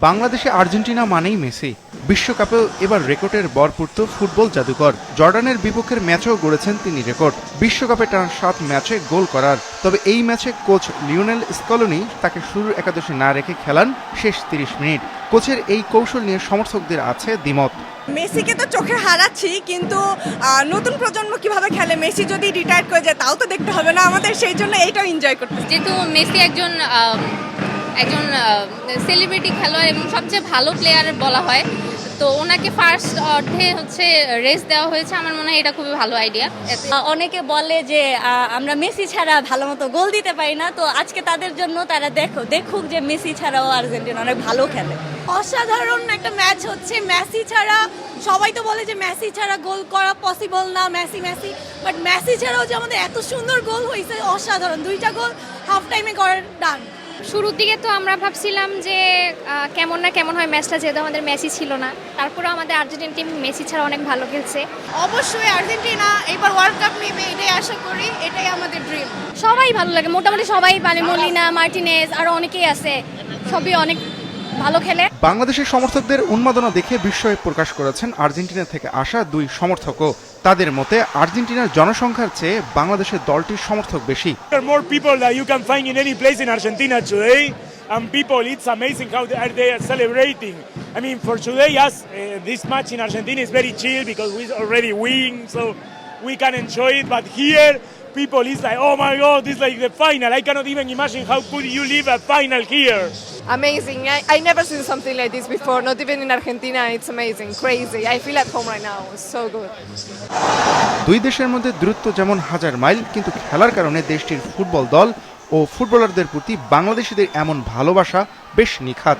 বাংলাদেশে আর্জেন্টিনা মানেই মেসি। বিশ্বকাপেও এবার রেকর্ডের বরপুর্ত ফুটবল জাদুকর। জর্ডানের বিপক্ষের ম্যাচেও গড়েছেন তিনি রেকর্ড, বিশ্বকাপে টানা 7 ম্যাচে গোল করার। তবে এই ম্যাচে কোচ লিওনেল স্কলোনি তাকে শুরুর একাদশে না রেখে খেলান শেষ 30 মিনিট। কোচের এই কৌশল নিয়ে সমর্থকদের আছে দ্বিমত। মেসিকে তো চোখে হারাচ্ছি, কিন্তু নতুন প্রজন্ম কিভাবে খেলে, মেসি যদি রিটায়ার করে যায় তাও তো দেখতে হবে না আমাদের, সেই জন্য এইটাও এনজয় করতে। যেহেতু মেসি একজন সেলিব্রিটি খেলোয়াড় এবং সবচেয়ে ভালো প্লেয়ার বলা হয়, তো ওনাকে ফার্স্ট অর্ধে হচ্ছে রেস দেওয়া হয়েছে। আমার মনে হয় এটা খুবই ভালো আইডিয়া। অনেকে বলে যে আমরা মেসি ছাড়া ভালো মতো গোল দিতে পারি না, তো আজকে তাদের জন্য তারা দেখুক যে মেসি ছাড়াও আর্জেন্টিনা অনেক ভালো খেলে। অসাধারণ একটা ম্যাচ হচ্ছে। মেসি ছাড়া, সবাই তো বলে যে মেসি ছাড়া গোল করা পসিবল না, মেসি বাট মেসি ছাড়াও যে আমাদের এত সুন্দর গোল হয়েছে, অসাধারণ। 2টা গোল হাফ টাইমে করার ডান। শুরুর দিকে তো আমরা ভাবছিলাম যে কেমন হয় ম্যাচটা, যেহেতু আমাদের মেসি ছিল না। তারপরে আমাদের আর্জেন্টিনা টিম মেসি ছাড়া অনেক ভালো খেলছে। অবশ্যই আর্জেন্টিনা এবার ওয়ার্ল্ড কাপ নেবে, এটাই আশা করি, এটাই আমাদের ড্রিম। সবাই ভালো লাগে, মোটামুটি সবাই, মানে মলিনা, মার্টিনেজ, আরও অনেকেই আছে, সবই অনেক ভালো খেলে। বাংলাদেশের সমর্থকদের উন্মাদনা দেখে বিস্ময় প্রকাশ করেছেন আর্জেন্টিনা থেকে আসা 2 সমর্থকও। তাদের মতে আর্জেন্টিনার জনসংখ্যার চেয়ে বাংলাদেশের দলটির সমর্থক বেশি। More people that you can find in any place in Argentina today, and people, it's amazing how they are celebrating. I mean, for today, yes, this match in Argentina is very chill because we already win, so we can enjoy it. But here, people is like, oh my God, this is like the final. I cannot even imagine how could you live a final here. Amazing. I never seen something like this before, not even in Argentina. It's amazing, crazy. I feel at home right now. It's so good. 2 দেশের মধ্যে দূরত্ব যেমন হাজার mile, কিন্তু খেলার কারণে দেশটির football দল ও ফুটবলারদের প্রতি বাংলাদেশিদের এমন ভালোবাসা বেশ নিখাত।